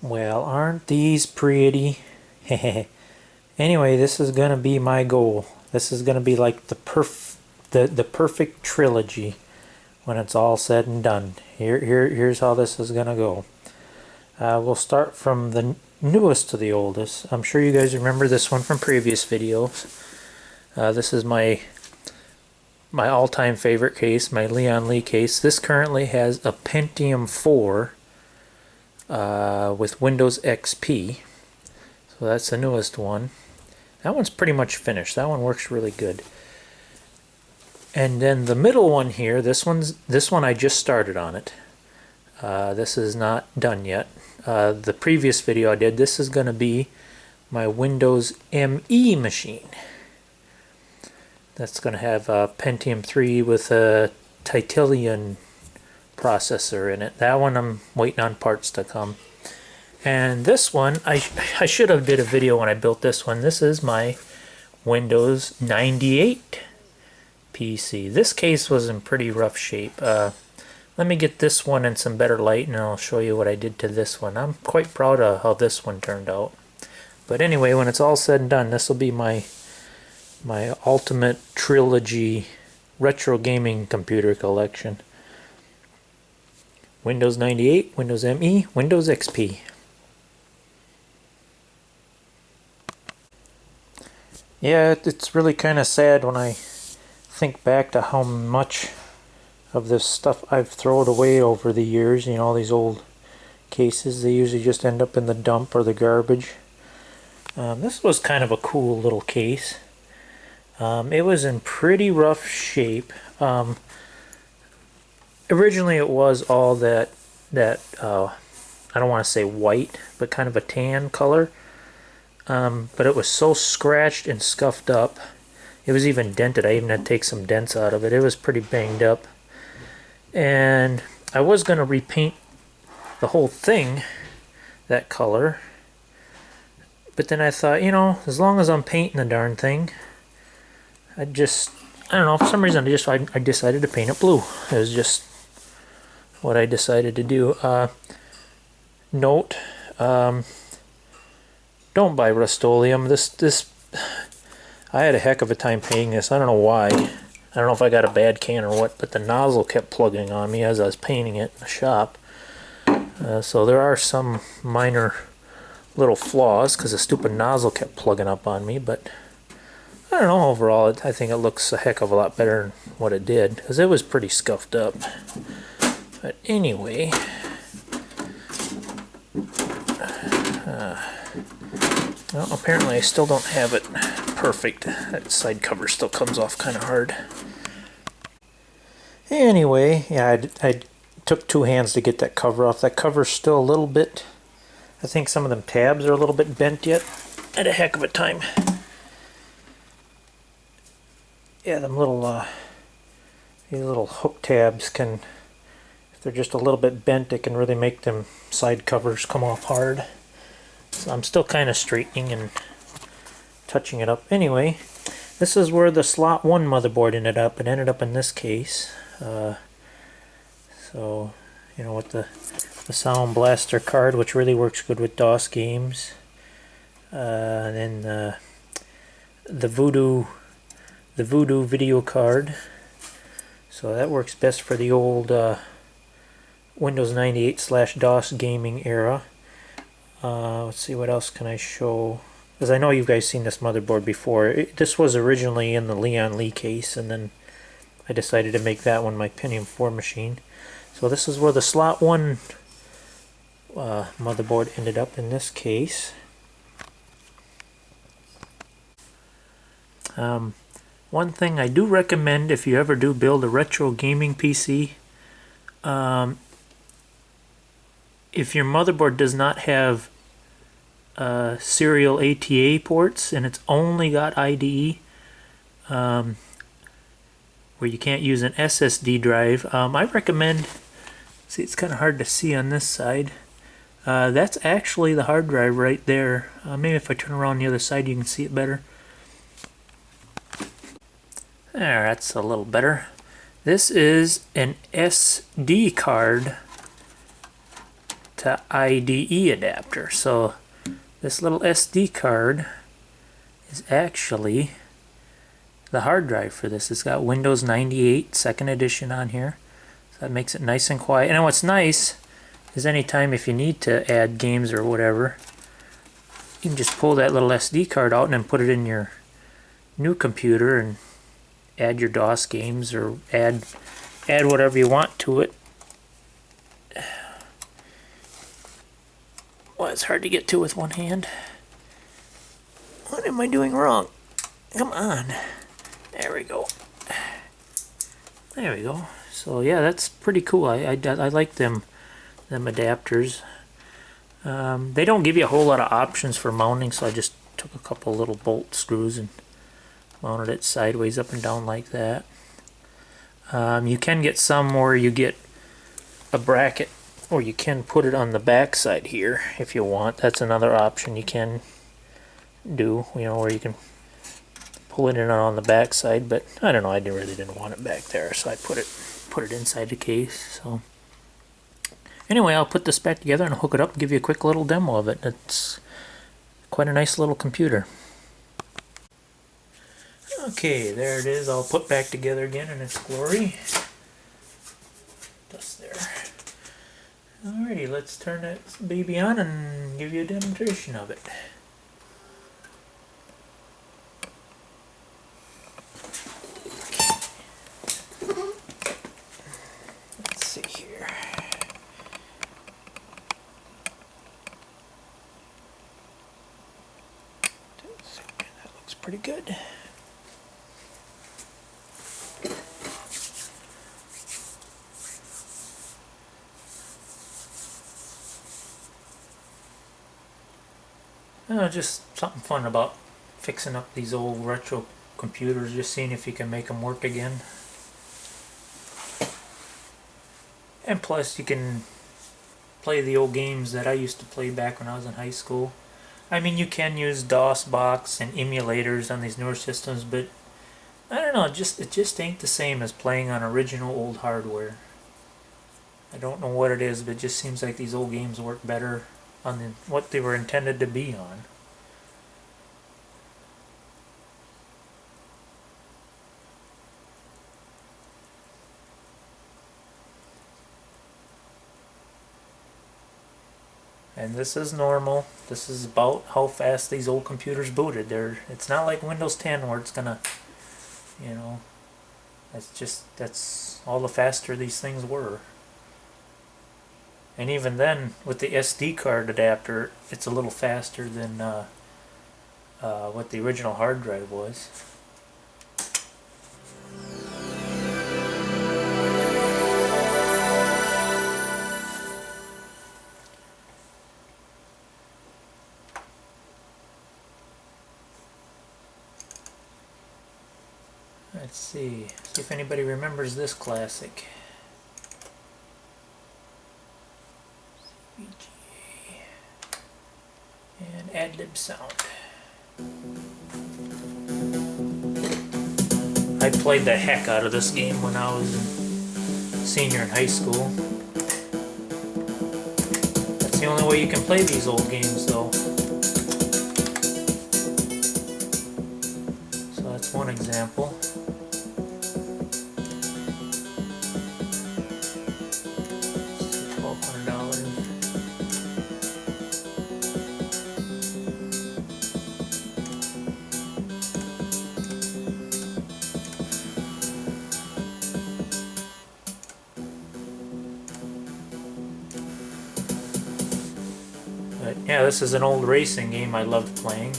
Well, aren't these pretty? Anyway, this is gonna be my goal. This is gonna be like the perfect trilogy when it's all said and done. Here's how this is gonna go. We'll start from the newest to the oldest. I'm sure you guys remember this one from previous videos. This is my all-time favorite case, my Leon Lee case. This currently has a Pentium 4 with Windows XP. So that's the newest one. That one's pretty much finished. That one works really good. And then the middle one here, this one I just started on it. This is not done yet. The previous video I did, this is going to be my Windows ME machine. That's going to have a Pentium 3 with a Titanium processor in it. That one I'm waiting on parts to come. And this one, I should have did a video when I built this one. This is my Windows 98 PC. This case was in pretty rough shape. Let me get this one in some better light and I'll show you what I did to this one. I'm quite proud of how this one turned out. But anyway, when it's all said and done, this will be my ultimate trilogy retro gaming computer collection. Windows 98, Windows ME, Windows XP. Yeah, it's really kind of sad when I think back to how much of this stuff I've thrown away over the years. You know, all these old cases, they usually just end up in the dump or the garbage. This was kind of a cool little case. It was in pretty rough shape. Originally it was all that I don't want to say white, but kind of a tan color. But it was so scratched and scuffed up. It was even dented. I even had to take some dents out of it. It was pretty banged up. And I was going to repaint the whole thing that color. But then I thought, you know, as long as I'm painting the darn thing, I don't know, for some reason I decided to paint it blue. It was just what I decided to do. Note, don't buy Rust-Oleum. This I had a heck of a time painting this. I don't know why. I don't know if I got a bad can or what, but the nozzle kept plugging on me as I was painting it in the shop. So there are some minor little flaws because the stupid nozzle kept plugging up on me, but I don't know, overall I think it looks a heck of a lot better than what it did because it was pretty scuffed up. But anyway, well, apparently I still don't have it perfect. That side cover still comes off kind of hard. Anyway, yeah, I took two hands to get that cover off. That cover's still a little bit, I think some of them tabs are a little bit bent yet. I had a heck of a time. Yeah, them little, these little hook tabs can, if they're just a little bit bent, it can really make them side covers come off hard. So I'm still kind of straightening and touching it up. Anyway, this is where the slot 1 motherboard ended up. It ended up in this case. So, you know, with the Sound Blaster card, which really works good with DOS games. And then the Voodoo video card. So that works best for the old Windows 98/DOS gaming era. Let's see, what else can I show? Because I know you guys seen this motherboard before. This was originally in the Leon Lee case, and then I decided to make that one my Pentium 4 machine. So this is where the slot 1 motherboard ended up in this case. One thing I do recommend if you ever do build a retro gaming PC, if your motherboard does not have serial ATA ports and it's only got IDE, where you can't use an SSD drive, I recommend, see, it's kind of hard to see on this side, that's actually the hard drive right there. Maybe if I turn around the other side you can see it better. There, that's a little better. This is an SD card to IDE adapter. So this little SD card is actually the hard drive for this. It's got Windows 98 second edition on here. So that makes it nice and quiet. And what's nice is anytime if you need to add games or whatever, you can just pull that little SD card out and then put it in your new computer and add your DOS games or add whatever you want to it. Well, it's hard to get to with one hand. What am I doing wrong? Come on. There we go. There we go. So yeah, that's pretty cool. I like them adapters. They don't give you a whole lot of options for mounting, so I just took a couple little bolt screws and mounted it sideways up and down like that. You can get some where you get a bracket, or you can put it on the back side here if you want. That's another option you can do, you know, where you can pull it in on the back side, but I don't know, I really didn't want it back there, so I put it inside the case. So anyway, I'll put this back together and hook it up and give you a quick little demo of it. It's quite a nice little computer. Okay, there it is, all put back together again in its glory. Dust there. Alrighty, let's turn that baby on and give you a demonstration of it. Let's see here. That looks pretty good. Just something fun about fixing up these old retro computers, just seeing if you can make them work again. And plus you can play the old games that I used to play back when I was in high school. I mean, you can use DOS box and emulators on these newer systems, but I don't know, it just ain't the same as playing on original old hardware. I don't know what it is, but it just seems like these old games work better on what they were intended to be on. And this is normal. This is about how fast these old computers booted. It's not like Windows 10 where it's gonna, you know, that's all the faster these things were. And even then, with the SD card adapter, it's a little faster than what the original hard drive was. Let's see if anybody remembers this classic. VGA and ad-lib sound. I played the heck out of this game when I was a senior in high school. That's the only way you can play these old games, though. So that's one example. $1,200. But yeah, this is an old racing game I loved playing.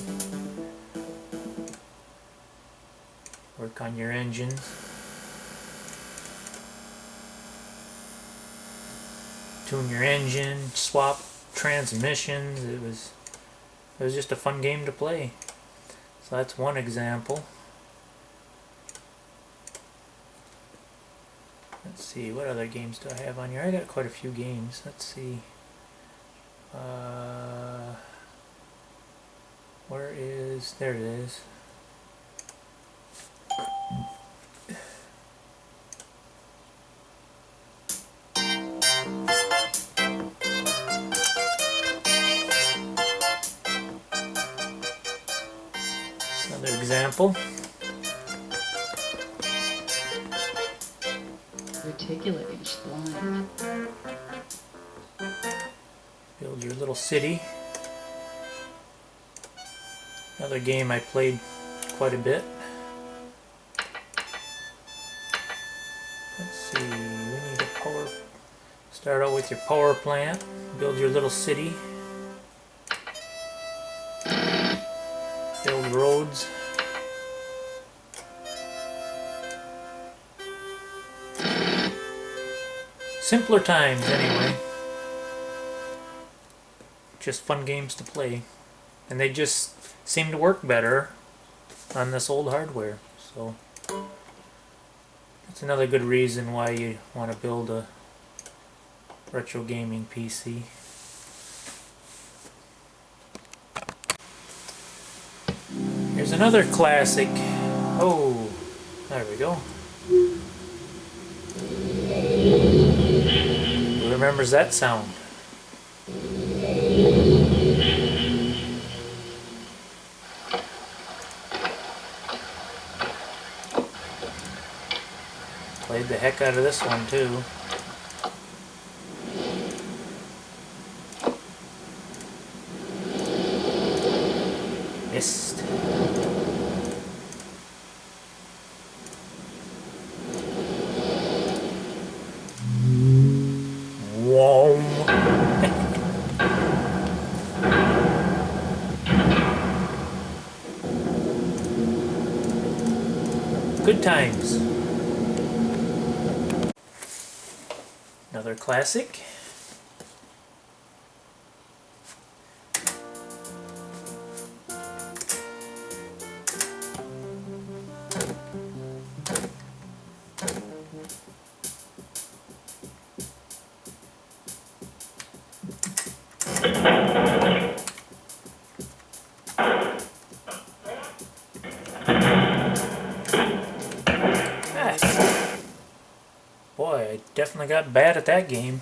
Work on your engines. Tune your engine, swap transmissions. It was just a fun game to play. So that's one example. Let's see, what other games do I have on here? I got quite a few games. Let's see. There it is. example. Reticulate each line. Build your little city. Another game I played quite a bit. Let's see, we need a power. Start out with your power plant. Build your little city. Build roads. Simpler times, anyway. Just fun games to play. And they just seem to work better on this old hardware. So that's another good reason why you want to build a retro gaming PC. Here's another classic. Oh, there we go. Who remembers that sound? Played the heck out of this one too. Missed. Whoa. Good times. Another classic. Boy, I definitely got bad at that game.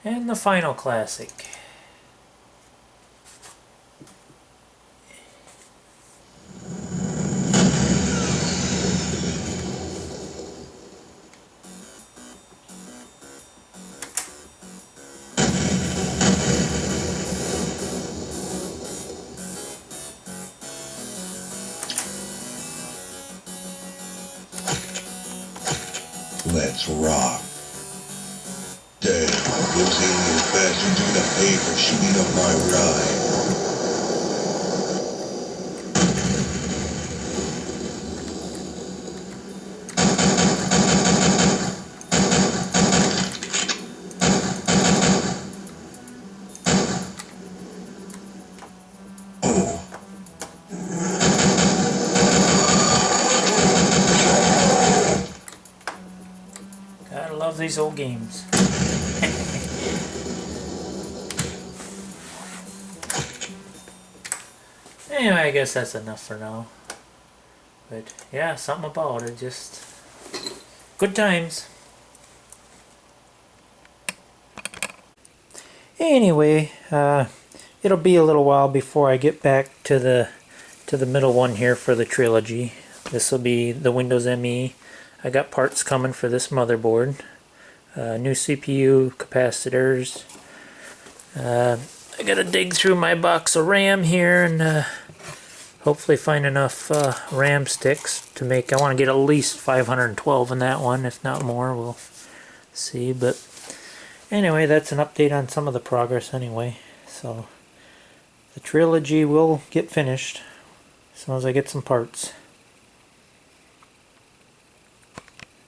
And the final classic. Let's rock. Damn, those alien bastards are gonna pay for shooting up my ride. Gotta love these old games. Anyway, I guess that's enough for now. But yeah, something about it, just good times. Anyway, it'll be a little while before I get back to the middle one here for the Trilogy. This will be the Windows ME. I got parts coming for this motherboard. New CPU, capacitors. I gotta dig through my box of RAM here and hopefully find enough RAM sticks to make. I want to get at least 512 in that one, if not more. We'll see. But anyway, that's an update on some of the progress anyway. So the Trilogy will get finished as soon as I get some parts.